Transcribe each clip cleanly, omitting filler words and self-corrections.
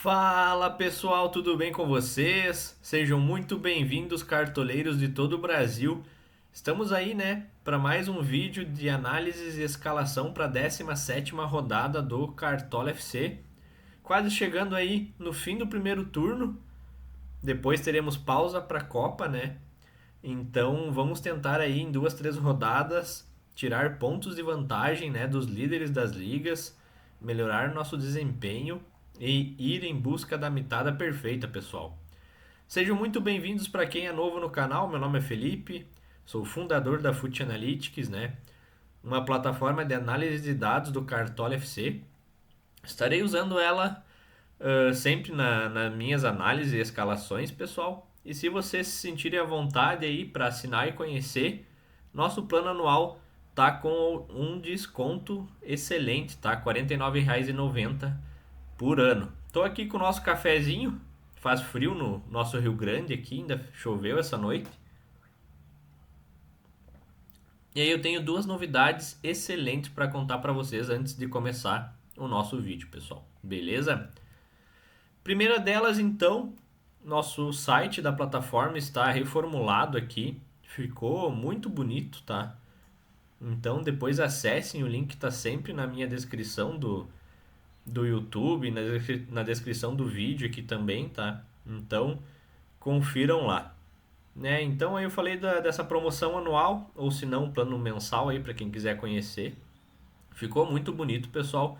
Fala pessoal, tudo bem com vocês? Sejam muito bem-vindos, cartoleiros de todo o Brasil. Estamos aí, né, para mais um vídeo de análise e escalação para a 17ª rodada do Cartola FC. Quase chegando aí no fim do primeiro turno. Depois teremos pausa para a Copa, né? Então vamos tentar aí em 2, 3 rodadas tirar pontos de vantagem, né, dos líderes das ligas, melhorar nosso desempenho e ir em busca da mitada perfeita, pessoal. Sejam muito bem-vindos para quem é novo no canal. Meu nome é Felipe, sou fundador da Fut Analytics, né? Uma plataforma de análise de dados do Cartola FC. Estarei usando ela sempre nas minhas análises e escalações, pessoal. E se vocês se sentirem à vontade aí para assinar e conhecer, nosso plano anual tá com um desconto excelente, tá? R$ 49,90 por ano. Tô aqui com o nosso cafezinho. Faz frio no nosso Rio Grande aqui, ainda choveu essa noite. E aí eu tenho duas novidades excelentes para contar para vocês antes de começar o nosso vídeo, pessoal. Beleza? Primeira delas, então, nosso site da plataforma está reformulado aqui. Ficou muito bonito, tá? Então depois acessem, o link está sempre na minha descrição do YouTube, na descrição do vídeo aqui também, tá? Então, confiram lá. Né? Então, aí eu falei dessa promoção anual, ou se não, um plano mensal aí para quem quiser conhecer. Ficou muito bonito, pessoal.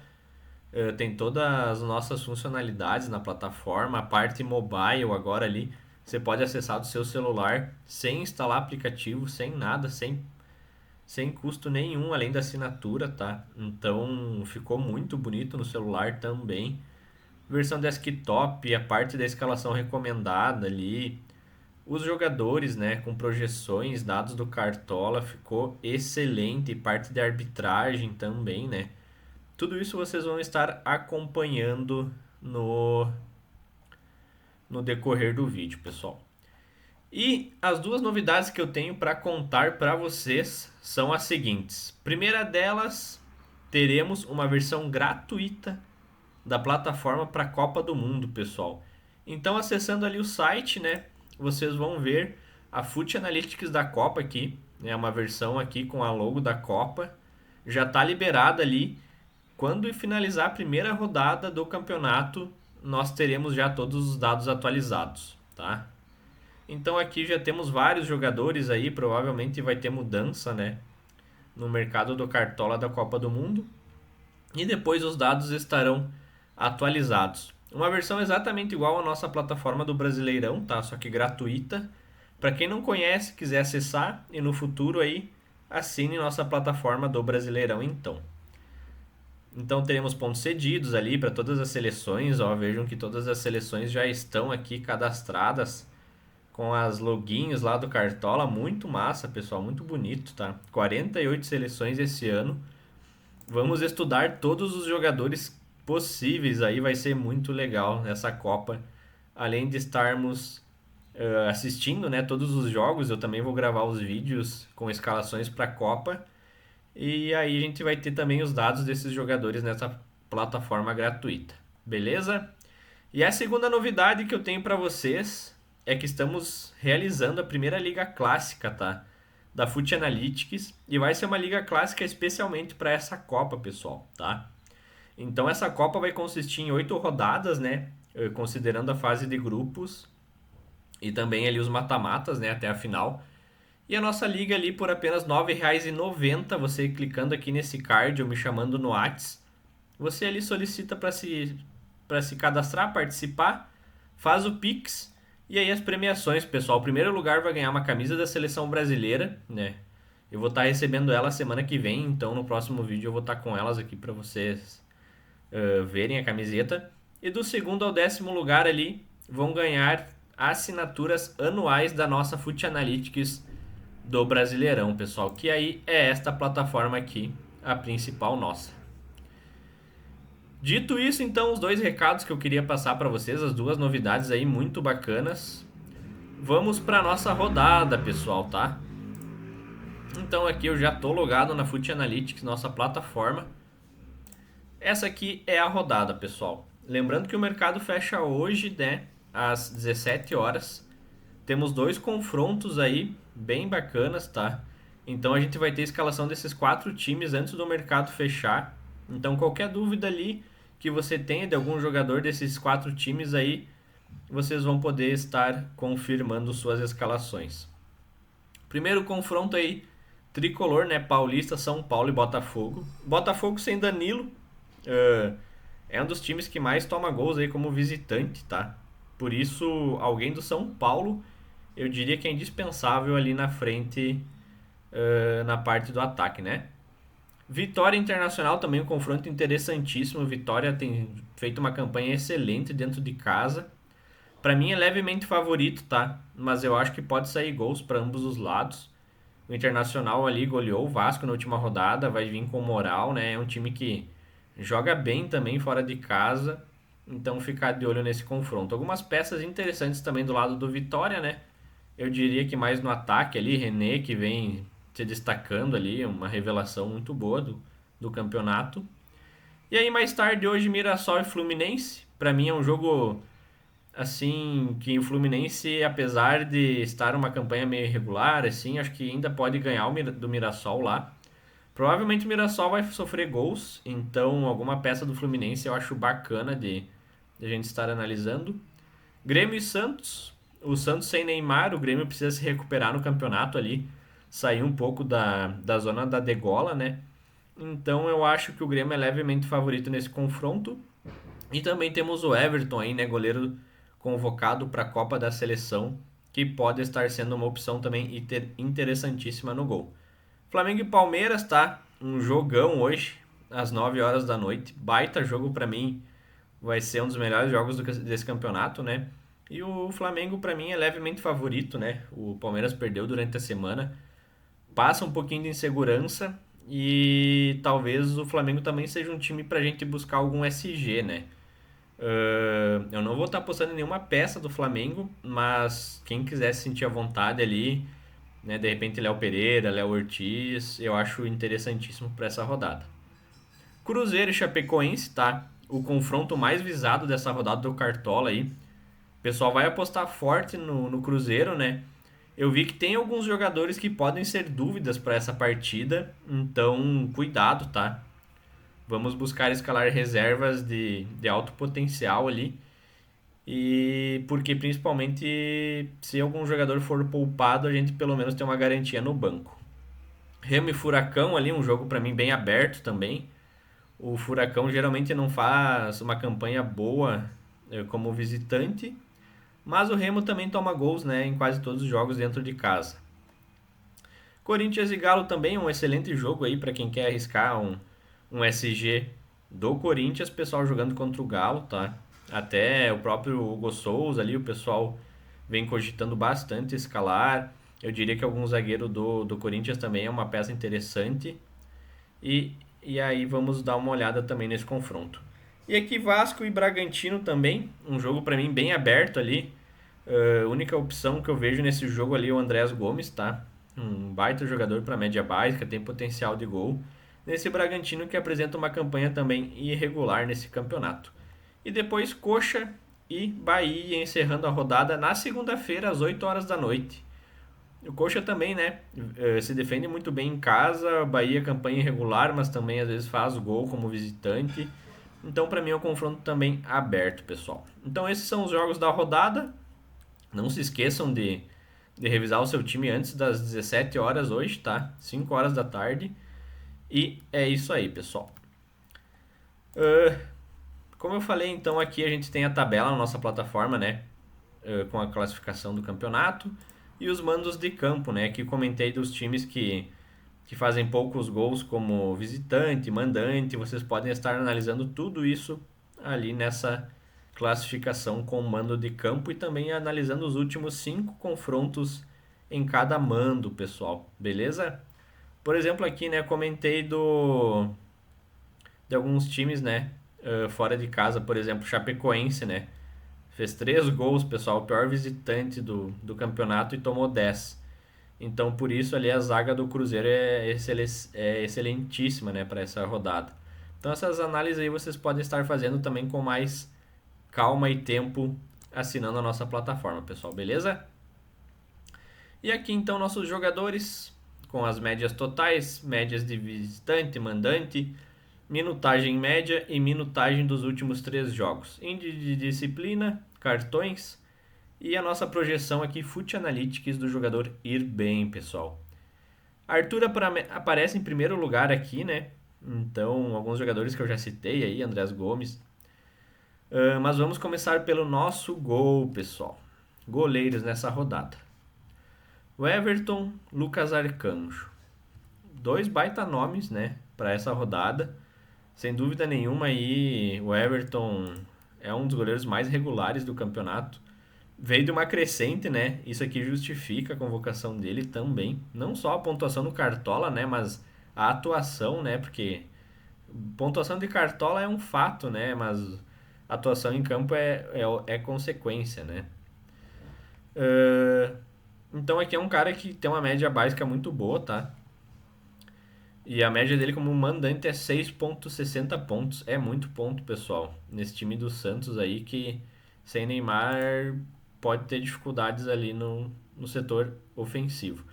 Tem todas as nossas funcionalidades na plataforma, a parte mobile agora ali. Você pode acessar do seu celular sem instalar aplicativo, sem nada, sem custo nenhum, além da assinatura, tá? Então ficou muito bonito no celular também. Versão desktop, a parte da escalação recomendada ali. Os jogadores, né, com projeções, dados do Cartola, ficou excelente. Parte de arbitragem também, né? Tudo isso vocês vão estar acompanhando no decorrer do vídeo, pessoal. E as duas novidades que eu tenho para contar para vocês são as seguintes. Primeira delas, teremos uma versão gratuita da plataforma para a Copa do Mundo, pessoal. Então, acessando ali o site, né, vocês vão ver a Fut Analytics da Copa aqui, né, uma versão aqui com a logo da Copa. Já está liberada ali. Quando finalizar a primeira rodada do campeonato, nós teremos já todos os dados atualizados, tá? Então aqui já temos vários jogadores aí, provavelmente vai ter mudança, né, no mercado do Cartola da Copa do Mundo. E depois os dados estarão atualizados. Uma versão exatamente igual à nossa plataforma do Brasileirão, tá? Só que gratuita. Para quem não conhece, quiser acessar e no futuro aí, assine nossa plataforma do Brasileirão então. Então teremos pontos cedidos ali para todas as seleções, ó, vejam que todas as seleções já estão aqui cadastradas com as logins lá do Cartola, muito massa, pessoal, muito bonito, tá? 48 seleções esse ano. Vamos estudar todos os jogadores possíveis aí, vai ser muito legal nessa Copa. Além de estarmos assistindo, né, todos os jogos, eu também vou gravar os vídeos com escalações para a Copa. E aí a gente vai ter também os dados desses jogadores nessa plataforma gratuita, beleza? E a segunda novidade que eu tenho para vocês é que estamos realizando a primeira liga clássica, tá? Da Fut Analytics, e vai ser uma liga clássica especialmente para essa Copa, pessoal, tá? Então essa Copa vai consistir em 8 rodadas, né? Considerando a fase de grupos e também ali os mata-matas, né? Até a final. E a nossa liga ali por apenas R$ 9,90, você clicando aqui nesse card ou me chamando no Whats, você ali solicita para se cadastrar, participar, faz o Pix e aí as premiações, pessoal. O primeiro lugar vai ganhar uma camisa da seleção brasileira, né? Eu vou estar recebendo ela semana que vem, então no próximo vídeo eu vou estar com elas aqui para vocês verem a camiseta. E do segundo ao 10º lugar ali vão ganhar assinaturas anuais da nossa Fut Analytics do Brasileirão, pessoal, que aí é esta plataforma aqui, a principal nossa. Dito isso, então, os dois recados que eu queria passar para vocês, as duas novidades aí muito bacanas. Vamos para nossa rodada, pessoal, tá? Então aqui eu já tô logado na Fut Analytics, nossa plataforma. Essa aqui é a rodada, pessoal. Lembrando que o mercado fecha hoje, né, às 17 horas. Temos dois confrontos aí bem bacanas, tá? Então a gente vai ter a escalação desses quatro times antes do mercado fechar. Então qualquer dúvida ali que você tenha de algum jogador desses quatro times aí, vocês vão poder estar confirmando suas escalações. Primeiro confronto aí, tricolor, né? Paulista, São Paulo e Botafogo. Botafogo sem Danilo, é um dos times que mais toma gols aí como visitante, tá? Por isso, alguém do São Paulo, eu diria que é indispensável ali na frente, na parte do ataque, né? Vitória Internacional também um confronto interessantíssimo. Vitória tem feito uma campanha excelente dentro de casa. Para mim é levemente favorito, tá? Mas eu acho que pode sair gols para ambos os lados. O Internacional ali goleou o Vasco na última rodada, vai vir com moral, né? É um time que joga bem também fora de casa, então ficar de olho nesse confronto. Algumas peças interessantes também do lado do Vitória, né? Eu diria que mais no ataque ali, René que vem se destacando ali, uma revelação muito boa do campeonato. E aí mais tarde hoje Mirassol e Fluminense, para mim é um jogo assim que o Fluminense, apesar de estar uma campanha meio irregular, assim, acho que ainda pode ganhar do Mirassol lá. Provavelmente o Mirassol vai sofrer gols, então alguma peça do Fluminense eu acho bacana de a gente estar analisando. Grêmio e Santos. O Santos sem Neymar, o Grêmio precisa se recuperar no campeonato ali, sair um pouco da zona da degola, né? Então eu acho que o Grêmio é levemente favorito nesse confronto. E também temos o Everton aí, né, goleiro convocado para a Copa da Seleção, que pode estar sendo uma opção também interessantíssima no gol. Flamengo e Palmeiras, tá? Um jogão hoje, às 9 horas da noite. Baita jogo para mim, vai ser um dos melhores jogos desse campeonato, né? E o Flamengo para mim é levemente favorito, né? O Palmeiras perdeu durante a semana, passa um pouquinho de insegurança e talvez o Flamengo também seja um time pra gente buscar algum SG, né? Eu não vou estar apostando em nenhuma peça do Flamengo, mas quem quiser se sentir à vontade ali, né, de repente Léo Pereira, Léo Ortiz, eu acho interessantíssimo para essa rodada. Cruzeiro e Chapecoense, tá? O confronto mais visado dessa rodada do Cartola aí. O pessoal vai apostar forte no Cruzeiro, né? Eu vi que tem alguns jogadores que podem ser dúvidas para essa partida, então cuidado, tá? Vamos buscar escalar reservas de alto potencial ali. E porque principalmente se algum jogador for poupado, a gente pelo menos tem uma garantia no banco. Remo e Furacão ali, um jogo para mim bem aberto também. O Furacão geralmente não faz uma campanha boa como visitante, mas o Remo também toma gols, né, em quase todos os jogos dentro de casa. Corinthians e Galo também um excelente jogo aí para quem quer arriscar um SG do Corinthians, pessoal jogando contra o Galo, tá? Até o próprio Hugo Souza ali, o pessoal vem cogitando bastante escalar. Eu diria que algum zagueiro do Corinthians também é uma peça interessante. E aí vamos dar uma olhada também nesse confronto. E aqui Vasco e Bragantino também, um jogo para mim bem aberto ali. Única opção que eu vejo nesse jogo ali é o Andrés Gomes, tá? Um baita jogador para média básica, tem potencial de gol. Nesse Bragantino que apresenta uma campanha também irregular nesse campeonato. E depois Coxa e Bahia encerrando a rodada na segunda-feira às 8 horas da noite. O Coxa também, né, se defende muito bem em casa, o Bahia campanha irregular, mas também às vezes faz gol como visitante. Então para mim é um confronto também aberto, pessoal. Então esses são os jogos da rodada. Não se esqueçam de revisar o seu time antes das 17 horas hoje, tá? 5 horas da tarde. E é isso aí, pessoal. Como eu falei, então aqui a gente tem a tabela na nossa plataforma, né? Com a classificação do campeonato e os mandos de campo, né? Aqui comentei dos times que fazem poucos gols como visitante, mandante. Vocês podem estar analisando tudo isso ali nessa classificação com mando de campo e também analisando os últimos 5 confrontos em cada mando, pessoal. Beleza? Por exemplo, aqui, né, comentei de alguns times, né, fora de casa, por exemplo, Chapecoense, né, fez 3 gols, pessoal, o pior visitante do campeonato e tomou 10. Então, por isso ali a zaga do Cruzeiro é excelentíssima, né, para essa rodada. Então, essas análises aí vocês podem estar fazendo também com mais calma e tempo assinando a nossa plataforma, pessoal, beleza? E aqui então nossos jogadores com as médias totais, médias de visitante, mandante, minutagem média e minutagem dos últimos 3 jogos, índice de disciplina, cartões e a nossa projeção aqui, Fut Analytics do jogador ir bem, pessoal. Arthur aparece em primeiro lugar aqui, né? Então, alguns jogadores que eu já citei aí, Andrés Gomes. Mas vamos começar pelo nosso gol, pessoal. Goleiros nessa rodada. O Everton, Lucas Arcanjo. 2 baita nomes, né, para essa rodada. Sem dúvida nenhuma aí, o Everton é um dos goleiros mais regulares do campeonato. Veio de uma crescente, né? Isso aqui justifica a convocação dele também. Não só a pontuação no Cartola, né, mas a atuação, né? Porque pontuação de Cartola é um fato, né, mas a atuação em campo é consequência, né? Então aqui é um cara que tem uma média básica muito boa, tá? E a média dele como mandante é 6,60 pontos. É muito ponto, pessoal. Nesse time do Santos aí que sem Neymar pode ter dificuldades ali no setor ofensivo.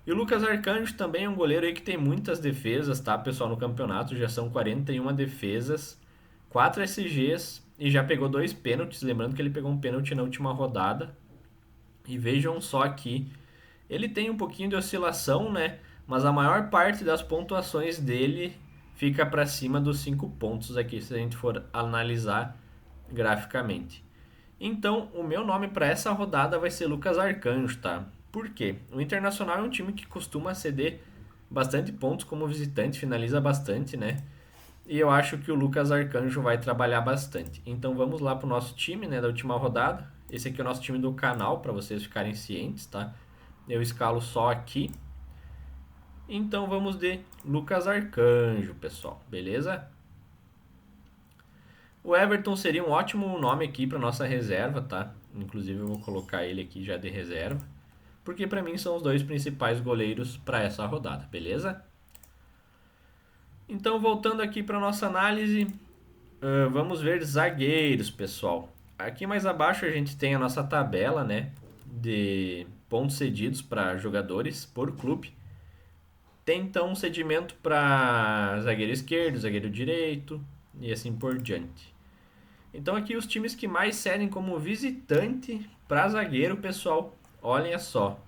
E o Lucas Arcanjo também é um goleiro aí que tem muitas defesas, tá, pessoal, no campeonato. Já são 41 defesas, 4 SGs e já pegou 2 pênaltis. Lembrando que ele pegou um pênalti na última rodada. E vejam só aqui, ele tem um pouquinho de oscilação, né? Mas a maior parte das pontuações dele fica para cima dos 5 pontos aqui, se a gente for analisar graficamente. Então, o meu nome para essa rodada vai ser Lucas Arcanjo, tá? Por quê? O Internacional é um time que costuma ceder bastante pontos como visitante, finaliza bastante, né? E eu acho que o Lucas Arcanjo vai trabalhar bastante. Então vamos lá para o nosso time, né, da última rodada. Esse aqui é o nosso time do canal, para vocês ficarem cientes, tá? Eu escalo só aqui. Então vamos de Lucas Arcanjo, pessoal, beleza? O Everton seria um ótimo nome aqui para nossa reserva, tá? Inclusive eu vou colocar ele aqui já de reserva, porque para mim são os 2 principais goleiros para essa rodada, beleza? Então voltando aqui para nossa análise, vamos ver zagueiros, pessoal. Aqui mais abaixo a gente tem a nossa tabela, né, de pontos cedidos para jogadores por clube. Tem então um cedimento para zagueiro esquerdo, zagueiro direito e assim por diante. Então aqui os times que mais cedem como visitante para zagueiro, pessoal, olhem só.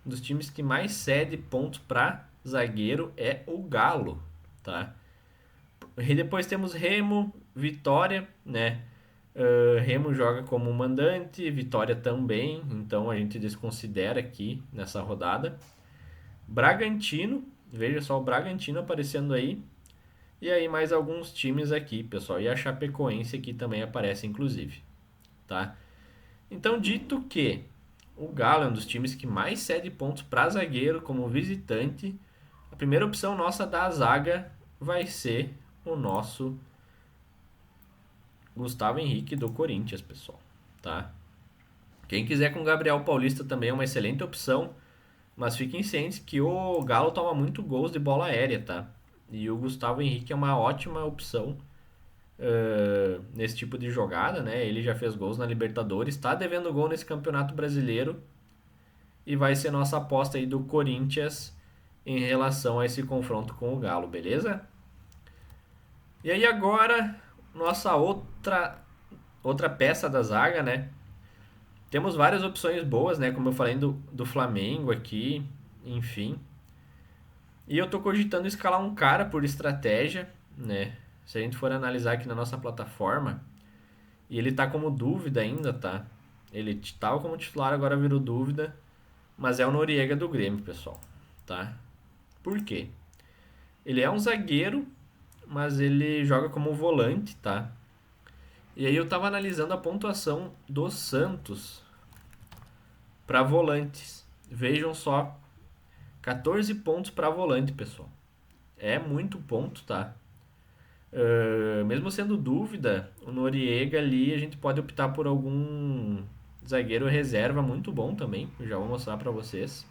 Um dos times que mais cede pontos para zagueiro é o Galo, tá? E depois temos Remo, Vitória, né? Remo joga como mandante, Vitória também, então a gente desconsidera aqui nessa rodada. Bragantino, veja só o Bragantino aparecendo aí. E aí mais alguns times aqui, pessoal. E a Chapecoense aqui também aparece, inclusive. Tá? Então, dito que o Galo é um dos times que mais cede pontos para zagueiro como visitante, a primeira opção nossa da zaga vai ser o nosso Gustavo Henrique do Corinthians, pessoal. Tá? Quem quiser com o Gabriel Paulista também é uma excelente opção. Mas fiquem cientes que o Galo toma muito gols de bola aérea, tá? E o Gustavo Henrique é uma ótima opção nesse tipo de jogada, né? Ele já fez gols na Libertadores, está devendo gol nesse Campeonato Brasileiro e vai ser nossa aposta aí do Corinthians em relação a esse confronto com o Galo, beleza? E aí agora, nossa outra peça da zaga, né? Temos várias opções boas, né? Como eu falei do Flamengo aqui, enfim. E eu tô cogitando escalar um cara por estratégia, né? Se a gente for analisar aqui na nossa plataforma, e ele tá como dúvida ainda, tá? Ele tava como titular, agora virou dúvida, mas é o Noriega do Grêmio, pessoal, tá? Por quê? Ele é um zagueiro, mas ele joga como volante, tá? E aí eu tava analisando a pontuação do Santos para volantes. Vejam só, 14 pontos para volante, pessoal. É muito ponto, tá? Mesmo sendo dúvida, o Noriega ali a gente pode optar por algum zagueiro reserva muito bom também. Eu já vou mostrar para vocês.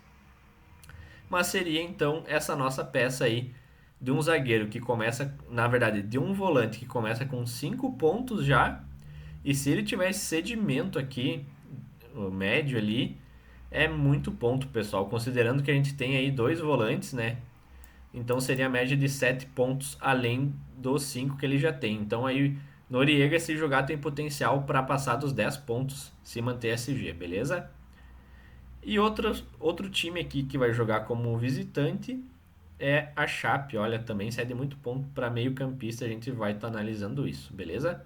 Mas seria então essa nossa peça aí de um zagueiro que começa, na verdade, de um volante que começa com 5 pontos já E se ele tiver esse sedimento aqui, o médio ali, é muito ponto, pessoal. Considerando que a gente tem aí dois volantes, né? Então seria a média de 7 pontos além dos 5 que ele já tem. Então aí Noriega, se jogar, tem potencial para passar dos 10 pontos se manter SG, beleza? E outro time aqui que vai jogar como visitante é a Chape. Olha, também cede muito ponto para meio campista. A gente vai estar analisando isso, beleza?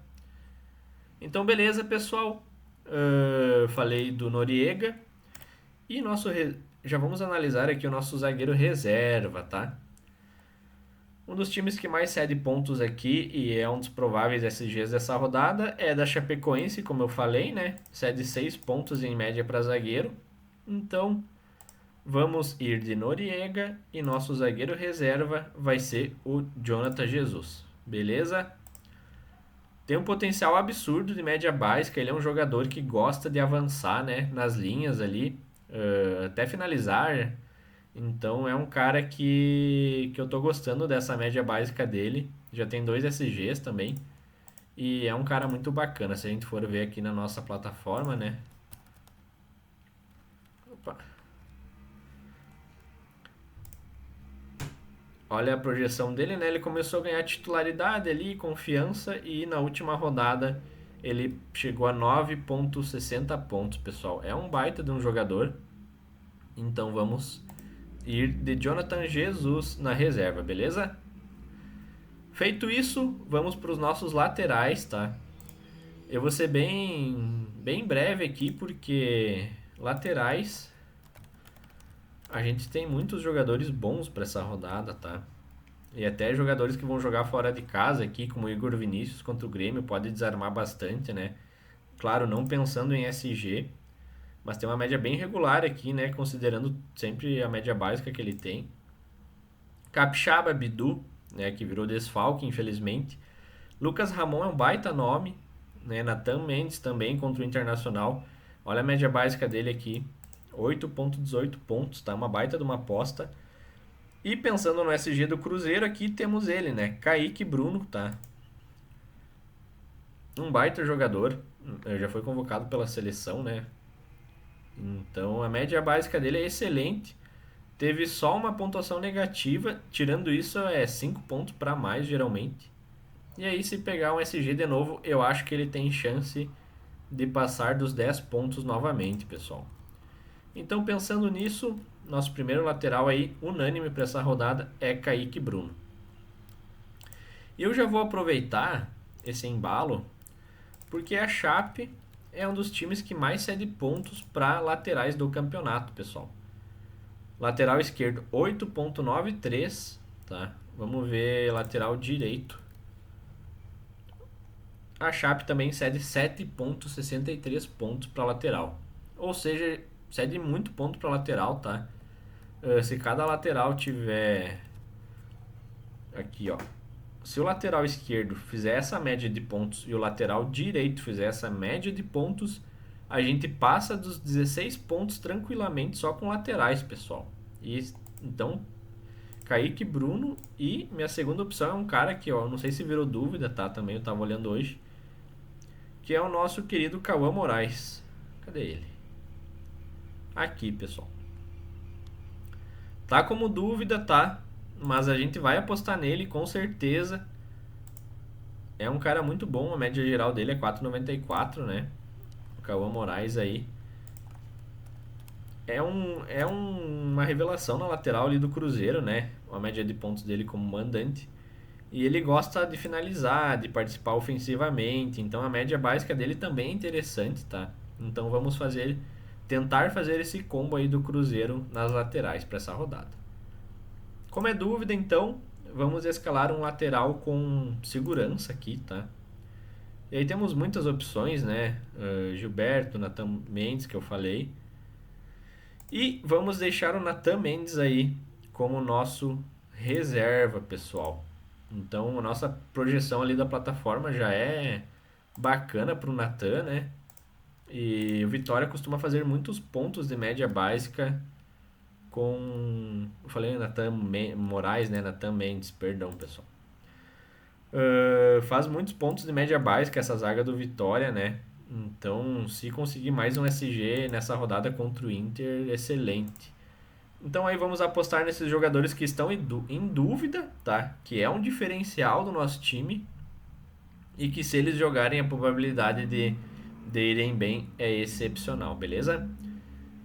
Então, beleza, pessoal. Falei do Noriega. E já vamos analisar aqui o nosso zagueiro reserva, tá? Um dos times que mais cede pontos aqui e é um dos prováveis SGs dessa rodada é da Chapecoense, como eu falei, né? Cede 6 pontos em média para zagueiro. Então, vamos ir de Noriega e nosso zagueiro reserva vai ser o Jonathan Jesus, beleza? Tem um potencial absurdo de média básica, ele é um jogador que gosta de avançar, né, nas linhas ali, até finalizar. Então é um cara que eu tô gostando dessa média básica dele. Já tem dois SGs também. E é um cara muito bacana. Se a gente for ver aqui na nossa plataforma, né? Opa. Olha a projeção dele, né? Ele começou a ganhar titularidade ali, confiança. E na última rodada ele chegou a 9,60 pontos, pessoal. É um baita de um jogador. Então vamos ir de Jonathan Jesus na reserva, beleza? Feito isso, vamos para os nossos laterais, tá? Eu vou ser bem breve aqui, porque laterais a gente tem muitos jogadores bons para essa rodada, tá? E até jogadores que vão jogar fora de casa aqui, como o Igor Vinícius contra o Grêmio, pode desarmar bastante, né? Claro, não pensando em SG, mas tem uma média bem regular aqui, né? Considerando sempre a média básica que ele tem. Capixaba, Bidu, né? Que virou desfalque, infelizmente. Lucas Ramon é um baita nome, né? Nathan Mendes também contra o Internacional. Olha a média básica dele aqui, 8,18 pontos, tá? Uma baita de uma aposta. E pensando no SG do Cruzeiro, aqui temos ele, né? Kaique Bruno, tá? Um baita jogador, já foi convocado pela seleção, né? Então a média básica dele é excelente. Teve só uma pontuação negativa, tirando isso é 5 pontos para mais geralmente. E aí, se pegar um SG de novo, eu acho que ele tem chance de passar dos 10 pontos novamente, pessoal. Então, pensando nisso, nosso primeiro lateral aí, unânime para essa rodada, é Kaique Bruno. E eu já vou aproveitar esse embalo, porque a Chape é um dos times que mais cede pontos para laterais do campeonato, pessoal. Lateral esquerdo, 8,93, tá? Vamos ver lateral direito. A Chape também cede 7,63 pontos para lateral. Ou seja, cede muito ponto para lateral, tá? Se cada lateral tiver aqui, ó. Se o lateral esquerdo fizer essa média de pontos e o lateral direito fizer essa média de pontos, a gente passa dos 16 pontos tranquilamente só com laterais, pessoal. E então, Kaique Bruno e minha segunda opção é um cara que, ó, não sei se virou dúvida, tá? Também eu tava olhando hoje, que é o nosso querido Cauã Moraes. Cadê ele? Aqui, pessoal. Tá como dúvida, tá? Mas a gente vai apostar nele com certeza. É um cara muito bom, a média geral dele é 4,94, né? O Cauã Moraes aí. Uma revelação na lateral ali do Cruzeiro, né? A média de pontos dele como mandante. E ele gosta de finalizar, de participar ofensivamente. Então a média básica dele também é interessante, tá? Então vamos tentar fazer esse combo aí do Cruzeiro nas laterais para essa rodada. Como é dúvida, então, vamos escalar um lateral com segurança aqui, tá? E aí temos muitas opções, né? Gilberto, Nathan Mendes, que eu falei. E vamos deixar o Nathan Mendes aí como nosso reserva, pessoal. Então, a nossa projeção ali da plataforma já é bacana para o Nathan, né? E o Vitória costuma fazer muitos pontos de média básica com... Eu falei Nathan Moraes, né? Nathan Mendes, perdão, pessoal. Faz muitos pontos de média básica essa zaga do Vitória, né? Então, se conseguir mais um SG nessa rodada contra o Inter, excelente. Então aí vamos apostar nesses jogadores que estão em dúvida, tá? Que é um diferencial do nosso time e que se eles jogarem a probabilidade de irem bem é excepcional, beleza?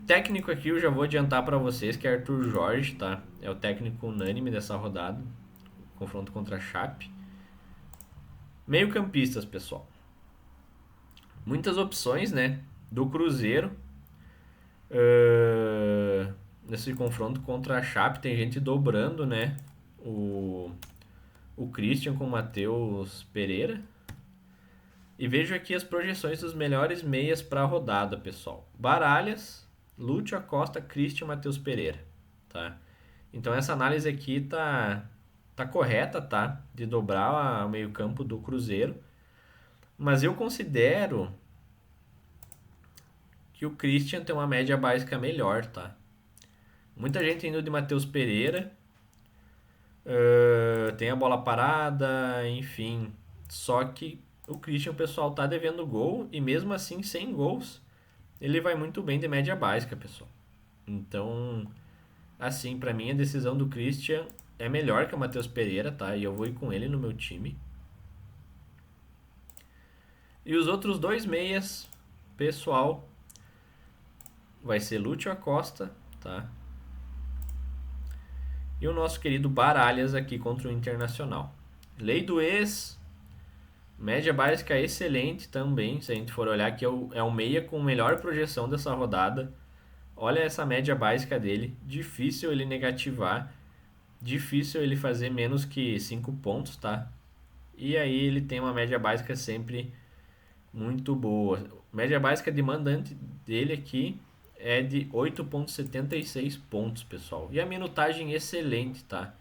Técnico aqui eu já vou adiantar para vocês que é Arthur Jorge, tá? É o técnico unânime dessa rodada, confronto contra a Chape. Meio-campistas, pessoal. Muitas opções, né? Do Cruzeiro. Nesse confronto contra a Chape tem gente dobrando, né? O, o Christian com o Matheus Pereira. E vejo aqui as projeções dos melhores meias para a rodada, pessoal. Baralhas, Lúcio Acosta, Christian, Matheus Pereira, tá? Então essa análise aqui tá correta, tá? De dobrar o meio-campo do Cruzeiro. Mas eu considero que o Christian tem uma média básica melhor, tá? Muita gente indo de Matheus Pereira, tem a bola parada, enfim. Só que o Christian, o pessoal tá devendo gol e mesmo assim, sem gols, ele vai muito bem de média básica, pessoal. Então, assim, pra mim a decisão do Christian é melhor que o Matheus Pereira, tá? E eu vou ir com ele no meu time. E os outros dois meias, pessoal, vai ser Lúcio Acosta, tá? E o nosso querido Baralhas aqui contra o Internacional. Lei do ex, média básica excelente também, se a gente for olhar que é o meia com melhor projeção dessa rodada. Olha essa média básica dele, difícil ele negativar, difícil ele fazer menos que 5 pontos, tá? E aí ele tem uma média básica sempre muito boa. Média básica de mandante dele aqui é de 8,76 pontos, pessoal. E a minutagem excelente, tá?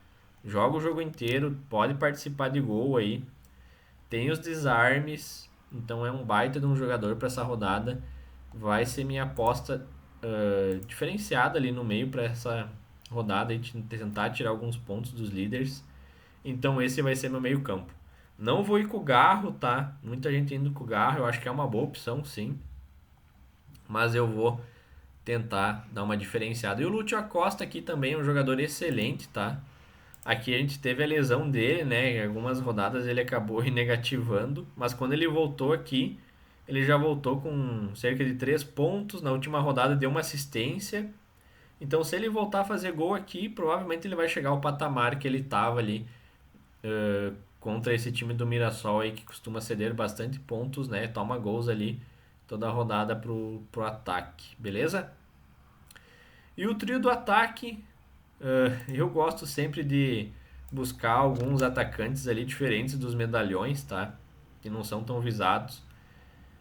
Joga o jogo inteiro, pode participar de gol aí. Tem os desarmes, então é um baita de um jogador para essa rodada. Vai ser minha aposta diferenciada ali no meio para essa rodada e tentar tirar alguns pontos dos líderes. Então esse vai ser meu meio campo. Não vou ir com o Garro, tá? Muita gente indo com o Garro, eu acho que é uma boa opção, sim. Mas eu vou tentar dar uma diferenciada. E o Lúcio Acosta aqui também é um jogador excelente, tá? Aqui a gente teve a lesão dele, né? Em algumas rodadas ele acabou negativando, mas quando ele voltou aqui, ele já voltou com cerca de 3 pontos. Na última rodada deu uma assistência. Então, se ele voltar a fazer gol aqui, provavelmente ele vai chegar ao patamar que ele estava ali contra esse time do Mirassol aí que costuma ceder bastante pontos, né? Toma gols ali toda a rodada pro ataque, beleza? E o trio do ataque, eu gosto sempre de buscar alguns atacantes ali diferentes dos medalhões, tá? Que não são tão visados.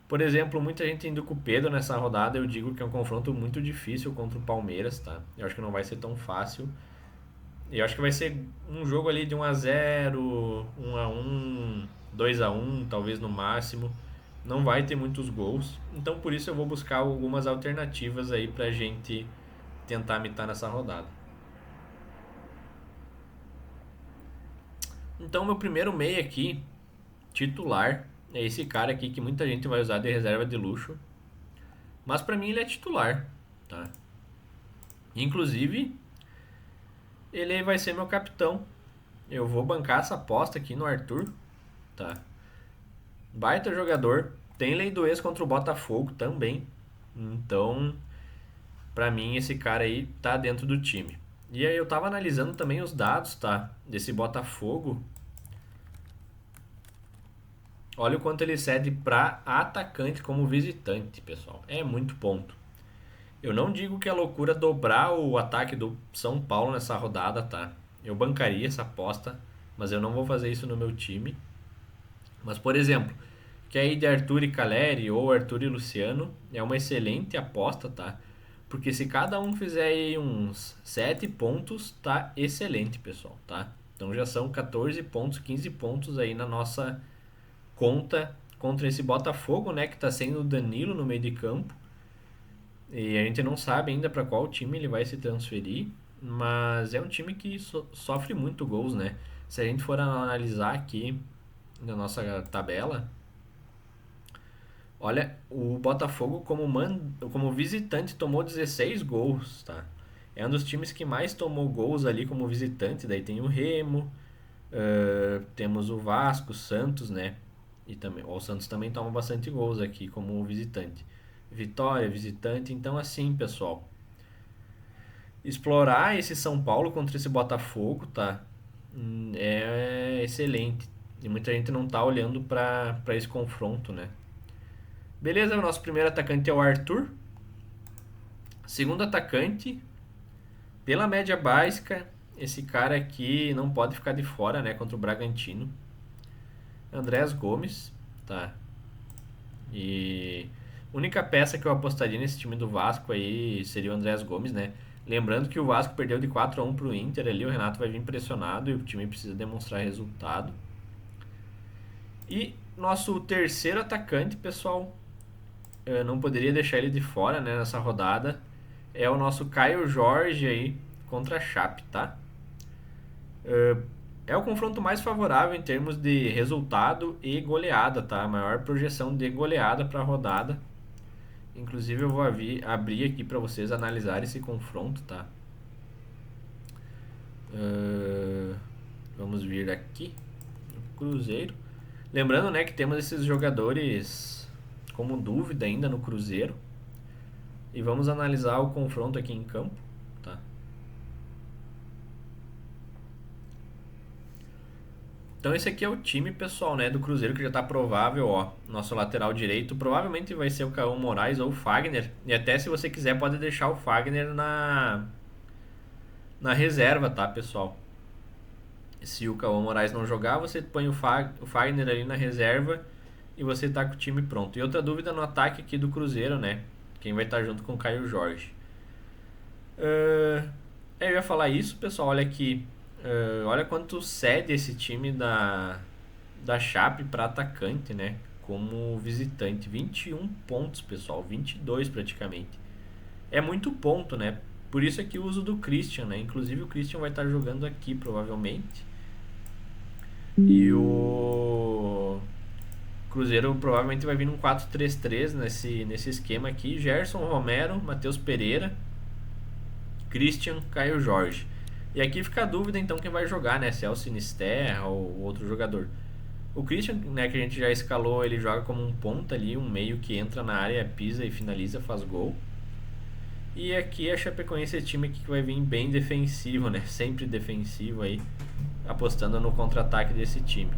Por exemplo, muita gente indo com o Pedro nessa rodada, eu digo que é um confronto muito difícil contra o Palmeiras, tá? Eu acho que não vai ser tão fácil. Eu acho que vai ser um jogo ali de 1-0, 1-1, 2-1, talvez no máximo. Não vai ter muitos gols. Então por isso eu vou buscar algumas alternativas aí pra gente tentar mitar nessa rodada. Então meu primeiro meia aqui, titular, é esse cara aqui que muita gente vai usar de reserva de luxo. Mas pra mim ele é titular, tá? Inclusive, ele vai ser meu capitão. Eu vou bancar essa aposta aqui no Arthur, tá? Baita jogador. Tem lei do ex contra o Botafogo também. Então, pra mim, esse cara aí tá dentro do time. E aí eu tava analisando também os dados, tá? Desse Botafogo. Olha o quanto ele cede pra atacante como visitante, pessoal. É muito ponto. Eu não digo que é loucura dobrar o ataque do São Paulo nessa rodada, tá? Eu bancaria essa aposta, mas eu não vou fazer isso no meu time. Mas, por exemplo, quer ir de Arthur e Caleri ou Arthur e Luciano, é uma excelente aposta, tá? Porque se cada um fizer aí uns 7 pontos, tá excelente, pessoal, tá? Então já são 14 pontos, 15 pontos aí na nossa conta contra esse Botafogo, né? Que tá sendo o Danilo no meio de campo. E a gente não sabe ainda para qual time ele vai se transferir, mas é um time que sofre muito gols, né? Se a gente for analisar aqui, na nossa tabela. Olha, o Botafogo como visitante tomou 16 gols, tá? É um dos times que mais tomou gols ali como visitante. Daí tem o Remo, temos o Vasco, o Santos, né? E também, o Santos também toma bastante gols aqui como visitante. Vitória, visitante. Então, assim, pessoal, explorar esse São Paulo contra esse Botafogo, tá? É excelente. E muita gente não tá olhando para esse confronto, né? Beleza, o nosso primeiro atacante é o Arthur. Segundo atacante, pela média básica, esse cara aqui não pode ficar de fora, né? Contra o Bragantino. Andrés Gomes, tá? E única peça que eu apostaria nesse time do Vasco aí seria o Andrés Gomes, né? Lembrando que o Vasco perdeu de 4-1 pro Inter ali, o Renato vai vir pressionado e o time precisa demonstrar resultado. E nosso terceiro atacante, pessoal, eu não poderia deixar ele de fora, né, nessa rodada, é o nosso Caio Jorge aí contra a Chape, tá? É o confronto mais favorável em termos de resultado e goleada, tá? A maior projeção de goleada para a rodada. Inclusive eu vou abrir aqui para vocês analisar esse confronto, tá? Vamos vir aqui no Cruzeiro. Lembrando, né, que temos esses jogadores como dúvida ainda no Cruzeiro. E vamos analisar o confronto aqui em campo, tá? Então esse aqui é o time, pessoal, né, do Cruzeiro que já tá provável, ó. Nosso lateral direito provavelmente vai ser o Cauã Moraes ou o Fagner. E até se você quiser pode deixar o Fagner na reserva, tá, pessoal? Se o Cauã Moraes não jogar, você põe o Fagner ali na reserva e você tá com o time pronto. E outra dúvida no ataque aqui do Cruzeiro, né? Quem vai estar junto com o Caio Jorge. Eu ia falar isso, pessoal. Olha aqui. Olha quanto cede esse time da Chape para atacante, né? Como visitante. 21 pontos, pessoal. 22 praticamente. É muito ponto, né? Por isso aqui o uso do Christian, né? Inclusive o Christian vai estar jogando aqui, provavelmente. E o Cruzeiro provavelmente vai vir num 4-3-3 nesse esquema aqui. Gerson Romero, Matheus Pereira, Christian, Caio Jorge. E aqui fica a dúvida então quem vai jogar, né? Se é o Sinisterra ou outro jogador. O Christian, né, que a gente já escalou, ele joga como um ponta ali, um meio que entra na área, pisa e finaliza, faz gol. E aqui a Chapecoense é esse time aqui que vai vir bem defensivo, né? Sempre defensivo aí, apostando no contra-ataque desse time.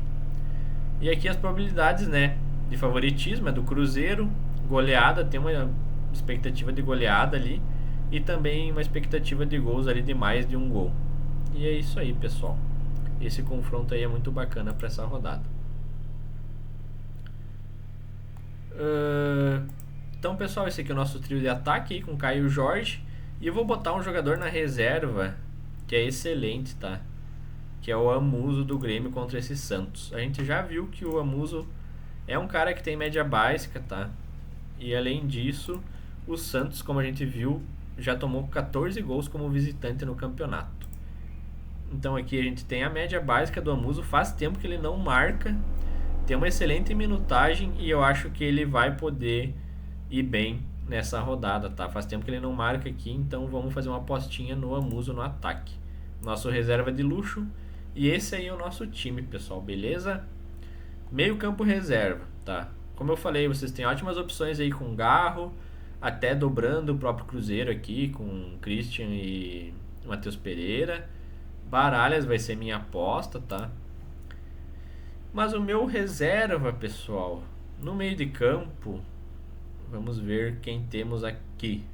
E aqui as probabilidades, né, de favoritismo é do Cruzeiro, goleada, tem uma expectativa de goleada ali e também uma expectativa de gols ali de mais de um gol. E é isso aí, pessoal. Esse confronto aí é muito bacana para essa rodada. Então, pessoal, esse aqui é o nosso trio de ataque aí com Caio Jorge. E eu vou botar um jogador na reserva que é excelente, tá? Que é o Amuso do Grêmio contra esse Santos. A gente já viu que o Amuso é um cara que tem média básica, tá? E além disso, o Santos, como a gente viu, já tomou 14 gols como visitante no campeonato. Então aqui a gente tem a média básica do Amuso. Faz tempo que ele não marca, tem uma excelente minutagem e eu acho que ele vai poder ir bem nessa rodada, tá? Faz tempo que ele não marca aqui, então vamos fazer uma apostinha no Amuso no ataque. Nosso reserva de luxo. E esse aí é o nosso time, pessoal, beleza? Meio campo reserva, tá? Como eu falei, vocês têm ótimas opções aí com Garro, até dobrando o próprio Cruzeiro aqui, com Christian e Matheus Pereira. Baralhas vai ser minha aposta, tá? Mas o meu reserva, pessoal, no meio de campo, vamos ver quem temos aqui.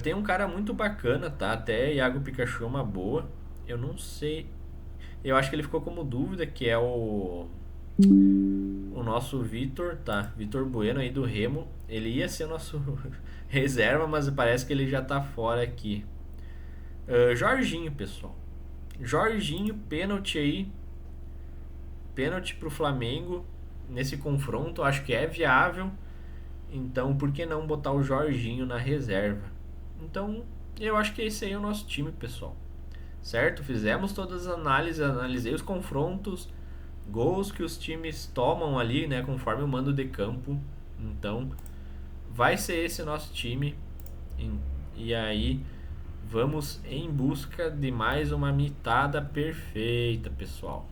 Tem um cara muito bacana, tá? Até Iago Pikachu é uma boa. Eu não sei. Eu acho que ele ficou como dúvida, que é o nosso Vitor, tá? Vitor Bueno aí do Remo. Ele ia ser nosso reserva, mas parece que ele já tá fora aqui. Jorginho, pessoal. Jorginho, pênalti aí. Pênalti pro Flamengo nesse confronto. Acho que é viável. Então, por que não botar o Jorginho na reserva? Então, eu acho que esse aí é o nosso time, pessoal. Certo? Fizemos todas as análises, analisei os confrontos, gols que os times tomam ali, né, conforme o mando de campo. Então, vai ser esse nosso time. E aí, vamos em busca de mais uma mitada perfeita, pessoal.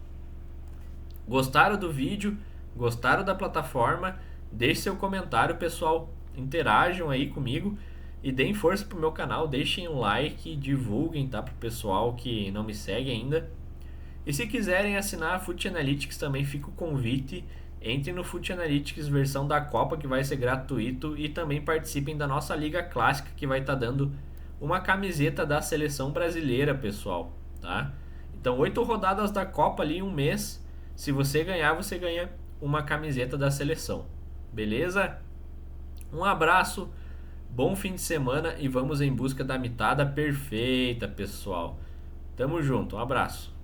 Gostaram do vídeo? Gostaram da plataforma? Deixe seu comentário, pessoal. Interajam aí comigo e deem força pro meu canal. Deixem um like, divulguem, tá, pro pessoal que não me segue ainda. E se quiserem assinar a Fut Analytics, também fica o convite. Entrem no Fut Analytics versão da Copa, que vai ser gratuito, e também participem da nossa Liga Clássica, que vai estar dando uma camiseta da seleção brasileira, pessoal, tá? Então, 8 rodadas da Copa ali em um mês. Se você ganhar, você ganha uma camiseta da seleção. Beleza? Um abraço, bom fim de semana e vamos em busca da mitada perfeita, pessoal. Tamo junto, um abraço.